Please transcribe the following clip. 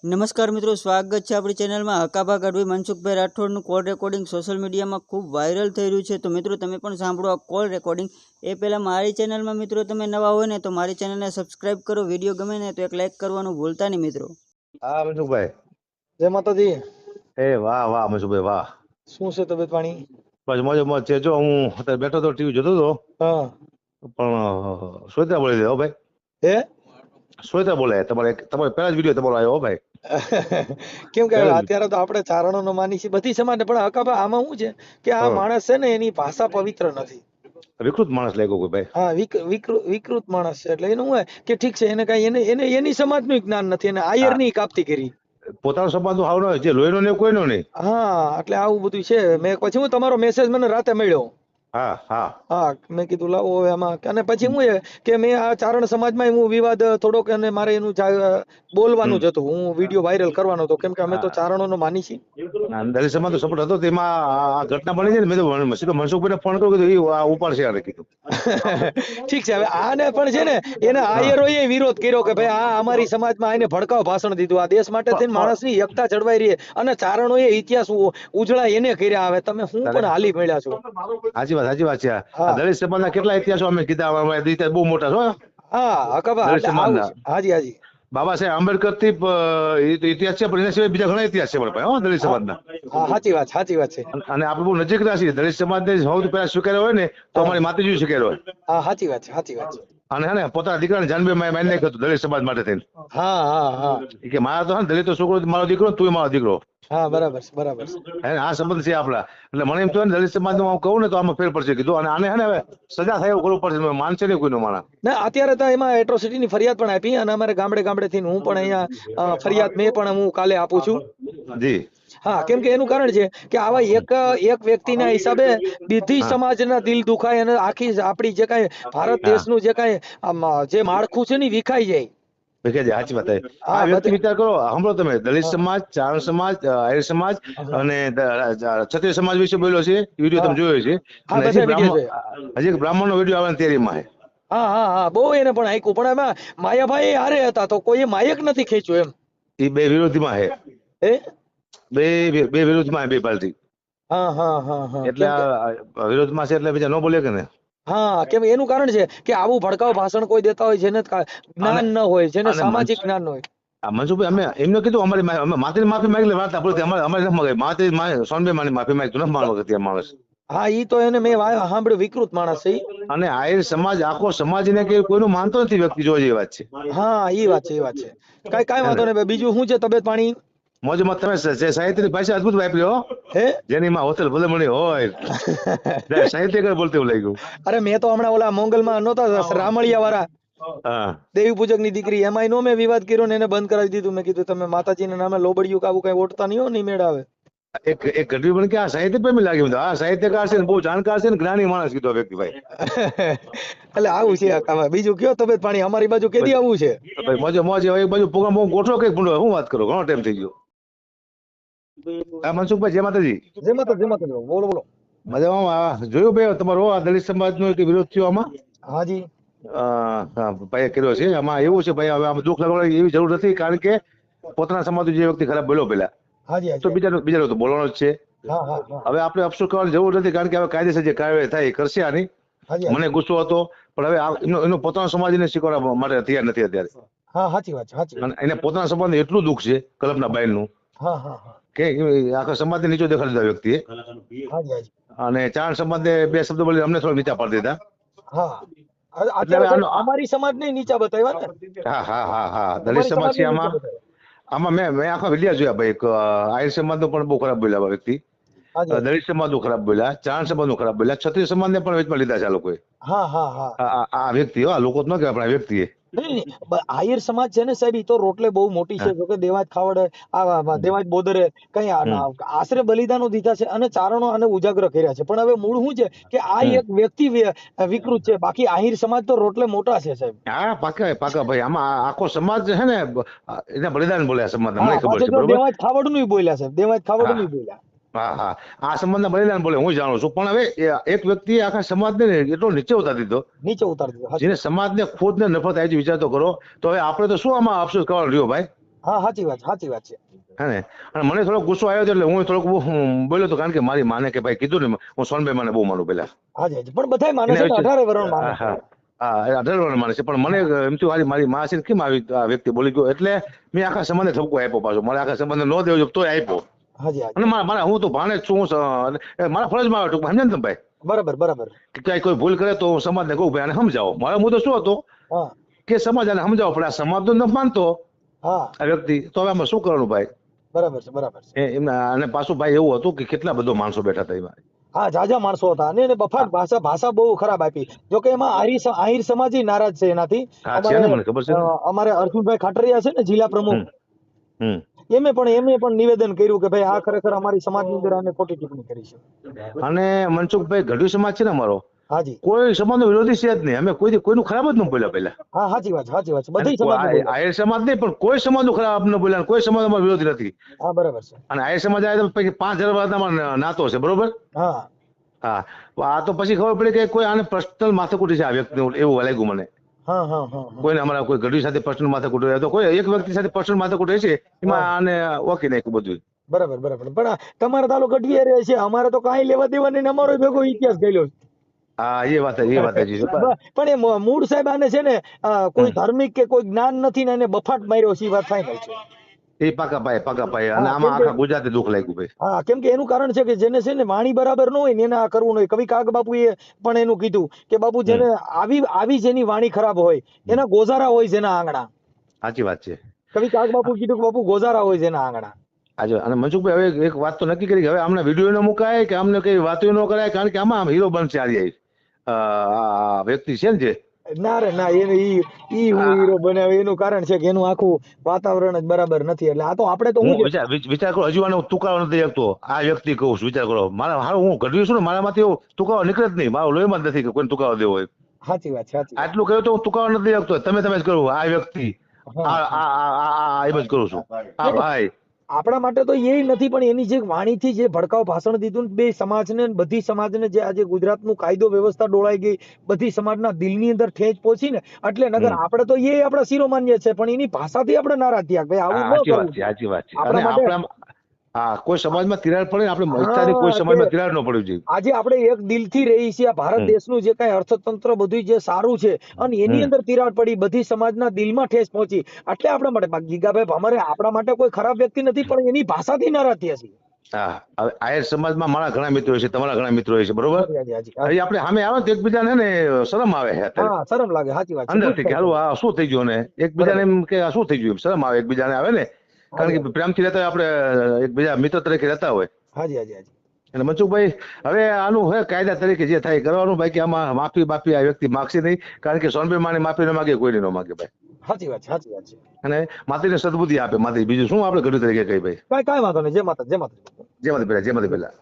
નમસ્કાર મિત્રો, સ્વાગત છે આપણી ચેનલમાં. હકાભા ગઢવી મનસુખભાઈ રાઠોડનું કોલ રેકોર્ડિંગ સોશિયલ મીડિયામાં ખૂબ વાયરલ થઈ રહ્યું છે. તો મિત્રો તમે પણ સાંભળો આ કોલ રેકોર્ડિંગ. એ પહેલાં મારી ચેનલમાં મિત્રો તમે નવા હોય ને તો મારી ચેનલને સબસ્ક્રાઇબ કરો. વિડીયો ગમે ને તો એક લાઇક કરવાનું ભૂલતા નહીં મિત્રો. હા મનસુખભાઈ. જય માતાજી. વાહ વાહ મનસુખભાઈ વાહ. શું છે તબિયત પાણી? બસ મોજે મોજ છે. જો હું અત્યારે બેઠો તો ટીવી જોતો હતો, હા. પણ શ્વેતા બોલી દે હો ભાઈ. હે? શ્વેતા બોલે. તમારે પહેલા જ વિડીયો તમારો આવ્યો હો ભાઈ. કેમ કે પહેલા જ. અત્યારે તો આપણે ચારણોનો માની છીએ બધી સમાજ, પણ હકાભા આમાં શું છે કે આ હા. માણસ છે ને એની ભાષા પવિત્ર નથી. વિકૃત માણસ લાગ્યો કોઈ ભાઈ. હા, વિકૃત માણસ છે. એટલે એનું શું કે ઠીક છે, એને કઈ એને એની સમાજનું જ્ઞાન નથી, એને આયરની કાપતી કરી. પોતાનો સંબંધ હાવ ન હોય, જે લોહીનો નહીં કોઈનો નહીં. હા, એટલે આવું બધું છે. મેં પછી હું તમારો મેસેજ મને રાતે મળ્યો. હા હા હા, મેં કીધું લાવો હવે આમાં. અને પછી હું કે મેં આ ચારણ સમાજમાં હું વિવાદ થોડોક, અને મારે એનું બોલવાનું જ હતું. હું વિડીયો વાયરલ કરવાનો હતો, કેમ કે અમે તો ચારણોનો માની છીએ. દલિત સમાજ સપોર્ટ હતો, તેમાં આ ઘટના બની છે ને, મેં તો સીધો મનસુખભાઈને ફોન કર્યો, કીધું આ ઉપાડશે આને કીધું. ઠીક છે. હવે આને પણ છે ને એના આયરોએ વિરોધ કર્યો કે ભાઈ આ અમારી સમાજમાં આને ભડકાવ ભાષણ દીધું. આ દેશ માટે થઈને માણસની એકતા જળવાઈ રહી, અને ચારણોએ ઇતિહાસ ઉજળા એને કર્યા. હવે તમે હું પણ હાલી મળ્યા છો. સાચી વાત છે. આ દલિત સમાજના કેટલા ઇતિહાસો અમે કીધા, ઇતિહાસ બહુ મોટા છો. હા, હકાભા. દલિત સમાજના હાજી હાજી. બાબા સાહેબ આંબેડકર થી ઇતિહાસ છે, પણ એના સિવાય બીજા ઘણા ઇતિહાસ છે પણ ભાઈ, દલિત સમાજના. હા, સાચી વાત છે. અને આપણે બહુ નજીકના છીએ. દલિત સમાજને સૌથી પહેલા સ્વીકાર્યો હોય ને તો અમારી માતાજી સ્વીકાર્યો હોય. હા, સાચી વાત છે. અને હે ને પોતાના દીકરાને જાનબે મારી નાખ્યું હતું દલિત સમાજ માટે થઈને. હા. કે મારા તો હે ને દલિત છોકરો મારો દીકરો, તું મારો દીકરો. હા, બરાબર છે. હે ને આ સંબંધ છે આપડા. એટલે મને એમ થયું ને દલિત સમાજનું હું કહું ને તો આમાં ફેર પડશે કીધું. અને આને હે ને હવે સજા થાય એવું કરવું પડશે. માનશે નહીં કોઈનો માણસ. ના, અત્યારે તો એમાં એટ્રોસિટીની ફરિયાદ પણ આપી, અને અમારે ગામડે થી હું પણ અહીંયા ફરિયાદ હું કાલે આપું છું. જી. હા, કેમ કે એનું કારણ છે કે આવા એક વ્યક્તિના હિસાબે બધી સમાજના દિલ દુખાય, અને આખી આપણી જે કાંઈ ભારત દેશનું જે કાંઈ જે માળખું છે ને વિખાઈ જાય. સાચી વાત. આ વ્યક્તિ વિચાર કરો, સાંભળો તમે, દલિત સમાજ, ચારણ સમાજ, આહિર સમાજ અને ક્ષત્રિય સમાજ વિશે બોલ્યો છે. વિડીયો તમે જોયો છે. અને હજી એક બ્રાહ્મણનો વિડીયો આવવાની તૈયારીમાં છે. હા, બહુ એને પણ આંક્યું, પણ એમાં માયાભાઈ હારે હતા તો કોઈ માયક નથી ખેંચ્યું એમ. એ બે વિરોધીમાં છે. બે વિરોધમાં બે પાર્ટી. હા. એટલે વિરોધમાં છે, એટલે બીજા ન બોલે કે ને. હા, કેમ એનું કારણ છે કે આવું ભડકાવ ભાષણ કોઈ દેતા હોય જેને જ્ઞાન ન હોય, જેને સામાજિક જ્ઞાન ન હોય. મનસુખભાઈ, અમે એમને કીધું અમારી માતાની માફી માંગી લે, વાત પૂરી. અમારે નથી માંગી. માતાજી સોનભાઈ માફી માંગતું નથી માનવા ત્યાં માણસ. હા, ઈ તો એને મેં સાંભળ્યું, વિકૃત માણસ છે. અને આહિર સમાજ, આખો સમાજ ને કે કોઈનું માનતો નથી વ્યક્તિ, જો એ વાત છે. હા, ઈ વાત છે. કઈ વાંધો નહીં. બીજું શું છે તબિયત પાણી? મોજમાં. તમે સાહિત્યની ભાષા અદભુત વાપરી હો. જેની માં હોતલ ભલે મળી હોય સાહિત્યકાર બોલતે એવું લાગ્યું. અરે મેં તો હમણાં ઓલા મોંગલમાં નહોતા રામળિયા વાળા દેવી પૂજક ની દીકરી, એમાં નો મેં વિવાદ કર્યો ને એને બંધ કરાવી દીધું. મેં કીધું તમે માતાજીના નામે લોબડિયું કાવું કઈ ઓટતા નહીં હો, નહીં મેળ આવે. એક ગઢવી પણ કે આ સાહિત્ય પ્રેમી લાગ્યું. આ સાહિત્યકાર છે ને, બહુ જાણકાર છે ને, જ્ઞાની માણસ કીધો વ્યક્તિ ભાઈ. એટલે આવું છે. બીજું કયો તબિયત પાણી? અમારી બાજુ કેદી આવું છે? મોજે એક બાજુ પ્રોગ્રામ ગોઠવો કઈક ભૂંડો. શું વાત કરો, ઘણો ટાઈમ થઈ ગયો. મનસુખભાઈ, જય માતાજી. જય માતાજી. બોલો. મજામાં. જોયું ભાઈ તમારો આ દલિત સમાજ નો વિરોધ થયો આમાં? હાજી. ભાઈ કર્યો છે. આમાં એવું છે ભાઈ, હવે આમાં દુઃખ લાગવાની એવી જરૂર નથી, કારણ કે પોતાના સમાજ જે વ્યક્તિ ખરાબ બોલ્યો પેલા, તો બીજાનો તો બોલવાનો જ છે. હવે આપણે અફસોસ કરવાની જરૂર નથી, કારણ કે હવે કાયદેસર જે કાર્યવાહી થાય એ કરશે. આની મને ગુસ્સો હતો, પણ હવે એનો પોતાનો સમાજને શીખવવા માટે તૈયાર નથી અત્યારે. સાચી વાત. એને પોતાના સમાજને એટલું દુઃખ છે કલ્પના બાઈલનું, કે આખા સમાજને નીચો દેખાડી દીધા વ્યક્તિએ. અને ચારણ સમાજને બે શબ્દો બોલી અમને થોડા નીચા પાડી દીધા. અમારી સમાજ ને નીચા બતાવ્યા ને. હા. દલિત સમાજ છે આમાં મેં આખા વિડિયા જોયા ભાઈ. આહિર સમાજ નો પણ બહુ ખરાબ બોલ્યા વ્યક્તિ, દલિત સમાજ નું ખરાબ બોલ્યા, ચારણ સમાજ નું ખરાબ બોલ્યા, ક્ષત્રિય સમાજ ને પણ વેચમાં લીધા છે આ લોકોએ. આ વ્યક્તિ, આ લોકો જ ન કહેવાય, પણ આ વ્યક્તિએ. આહિર સમાજ છે ને સાહેબ, ઈ તો રોટલે બહુ મોટી છે. જોકે દેવાજ ખાવડે, દેવાજ બોદરે કઈ આશરે બલિદાનો દીધા છે, અને ચારણો અને ઉજાગર કર્યા છે. પણ હવે મૂળ શું છે કે આ એક વ્યક્તિ વિકૃત છે, બાકી આહિર સમાજ તો રોટલે મોટા છે સાહેબ. હા, પાકા ભાઈ. આમાં આખો સમાજ છે ને એને બલિદાન બોલ્યા સમાજ, મને ખબર છે. દેવાજ ખાવડ નું બોલ્યા સાહેબ, દેવાજ ખાવડ નું બોલ્યા. હા. આ સંબંધના બલિદાન બોલે, હું જાણું છું. પણ હવે એક વ્યક્તિએ આખા સમાજને એટલો નીચે ઉતારી દીધો, જેને સમાજને ખુદને નફરત આવી છે. વિચાર તો કરો. તો હવે આપણે તો શું આમાં અફસોસ કરવાનો રહ્યો ભાઈ? હા સાચી વાત છે. હે ને? અને મને થોડો ગુસ્સો આવ્યો હતો એટલે હું થોડોક બોલ્યો હતો, કારણ કે મારી માને કે ભાઈ કીધું ને, હું સોનભાઈ માને બહુ માનું પેલા. હાજી પણ બધાય માને એના છે ને, વિશે 18 વર્ષ માને હા છે. હા હા, એ 18 વર્ષ માને છે, પણ મને એમ થયું મારી મા છે ને કેમ આવી આ વ્યક્તિ બોલી ગયો, એટલે મેં આખા સંબંધને ઠપકો આપ્યો પાછો. મારે આખા સંબંધને ન દેવો તોય આપ્યો. હાજી અને મારા હું તો ભાણે જ છું, મારા ફરજમાં આવે ટૂંકમાં, સમજે ને તમે ભાઈ? બરાબર કે ક્યાંય કોઈ ભૂલ કરે તો હું સમાજને કહું ભાઈ આને સમજાવો. મારો મુદ્દો શું હતો હા કે સમાજ આને સમજાવો, પણ આ સમાજ તો ન માનતો હા આ વ્યક્તિ, તો હવે આમાં શું કરવાનું ભાઈ? બરાબર છે. એમના અને પાછું ભાઈ એવું હતું કે કેટલા બધો માણસો બેઠા હતા એમાં. હા જાજા માણસો હતા, અને એને બફાટ ભાષા બહુ ખરાબ આપી. જો કે એમાં આહિર સમાજ નારાજ છે એનાથી. હા છે ને, મને ખબર છે ને. અમારે અર્જુનભાઈ ખાટરિયા છે ને, જિલ્લા પ્રમુખ, હમ એમે પણ નિવેદન કર્યું કે ભાઈ આ ખરેખર અમારી સમાજની અંદર આને ખોટી ટિપ્પણી કરી છે. અને મનસુખભાઈ, ગઢવી સમાજ છે ને અમારો, હાજી કોઈ સમાજનો વિરોધી છે જ નહીં. અમે કોઈનું ખરાબ જ ન બોલ્યા પહેલા. હા સાચી વાત છે. અને બધી સમાજને બોલ્યા. આહિર સમાજ નહીં, પણ કોઈ સમાજનું ખરાબ ન બોલ્યા, કોઈ સમાજ અમારો વિરોધી નથી. હા બરાબર છે. અને આહિર સમાજ આવે તો પછી 5000 વાત અમારો નાતો છે, બરોબર. હા હા, આ તો પછી ખબર પડી કે કોઈ આને પર્સનલ માથાકૂટી છે આ વ્યક્તિ, એવું લાગ્યું મને. હા કોઈને અમારા કોઈ ગઢવી સાથે પર્સનલ માથાકૂટ હોય તો કોઈ એક વ્યક્તિ સાથે પર્સનલ માથાકૂટ હોય છે, એમાં આને ઓકે નાખ્યું બધું. બરાબર પણ તમારે તાલો ગઢવી રહે છે, અમારે તો કાંઈ લેવા દેવા નહીં, અમારો ભેગો ઇતિહાસ ગયેલો છે. હા, એ વાત છે. પણ એ મૂળ સાહેબ આને છે ને, કોઈ ધાર્મિક કે કોઈ જ્ઞાન નથી ને એને બફાટ માર્યો છે, એ વાત ફાઇનલ છે. એ પાકા પાય. અને હા, આમાં આખા ગુજરાતે દુઃખ લાગ્યું ભાઈ. હા, કેમ કે એનું કારણ છે કે જેને છે ને વાણી બરાબર ન હોય ને એને આ કરવું નહીં. કવિ કાગ બાપુએ પણ એનું કીધું કે બાપુ જેને આવી જેની વાણી ખરાબ હોય એના ગોઝારા હોય જેના આંગણા. સાચી વાત છે. કવિ કાગ બાપુ કીધું કે બાપુ ગોઝારા હોય જેના આંગણા. આજે અને મનસુખભાઈ હવે એક વાત તો નક્કી કરી કે હવે આમને વિડીયો ન મુકાય કે આમને કઈ વાતો ન કરાય, કારણ કે આમાં હીરો બનશે આ વ્યક્તિ છે ને જે. ના રે ના, એને ઈ હું હીરો બનાવે એનું કારણ છે કે એનું આખું વાતાવરણ જ બરાબર નથી. એટલે આ તો આપણે તો હું વિચાર કરો, હજુ આનો તુકારો નથી શકતો આ વ્યક્તિ, કહું છું વિચાર કરો. મારા હારું હું ગઢવી છું ને, મારામાંથી એવો તુકારો નીકળે જ નહીં. મારો લોહીમાં જ નથી કે કોઈ તુકારો દેવો હોય. સાચી વાત છે. આટલું કહ્યું તો હું તુકારો નથી શકતો. તમે જ કરો આ વ્યક્તિ, એમ જ કરું છું. હા ભાઈ, આપણા માટે તો એ નથી, પણ એની જે વાણીથી જે ભડકાવ ભાષણ દીધું બે સમાજને, બધી સમાજને જે આજે ગુજરાતનું કાયદો વ્યવસ્થા ડોળાઈ ગઈ, બધી સમાજના દિલની અંદર ઠેંચ પહોંચી ને, એટલે નગર આપણે તો એ આપણા શિરોમાન્ય છે, પણ એની ભાષાથી આપણે નારાજ થયા ભાઈ આવું ન કરવું. સાચી વાત છે. અને આપણા કોઈ સમાજમાં તિરાડ પડે ને, આપણે ઈચ્છાથી કોઈ સમાજમાં તિરાડ ન પડવી જોઈએ. આજે આપણે એક દિલથી રહી છીએ. આ ભારત દેશનું જે કાંઈ અર્થતંત્ર બધું જે સારું છે, અને એની અંદર તિરાડ પડી, બધી સમાજના દિલમાં ઠેસ પહોંચી, એટલે આપણા માટે ગીગાભાઈ અમારે આપણા માટે કોઈ ખરાબ વ્યક્તિ નથી, પણ એની ભાષાથી નારાજ થયા છીએ. હા, હવે આયર સમાજમાં મારા ઘણા મિત્રો છે, તમારા ઘણા મિત્રો છે, બરોબર. હાજી આપણે સામે આવે તો એકબીજાને ને શરમ આવે છે. હા, શરમ લાગે. સાચી વાત છે. અંદરથી કે હાલું આ શું થઈ ગયું, ને એકબીજાને એમ કે આ શું થઈ ગયું, શરમ આવે એકબીજાને આવે ને, કારણ કે પ્રેમથી રહેતા હોય, આપણે એકબીજા મિત્ર તરીકે રહેતા હોય. હાજી. એટલે મનસુખભાઈ, હવે આનું હે કાયદા તરીકે જે થાય કરવાનું ભાઈ, કે આમાં માફી આ વ્યક્તિ માગશે નહીં, કારણ કે સોનભાઈ માને માફી ન માગે, કોઈને ન માગે ભાઈ. સાચી વાત છે. અને માતાજીને સદબુદ્ધિ આપે, માતાજી બીજું શું આપણે ગઢવી તરીકે કહી ભાઈ. કાંઈ વાંધો નહીં. જય માતા. જય માતા પેલા.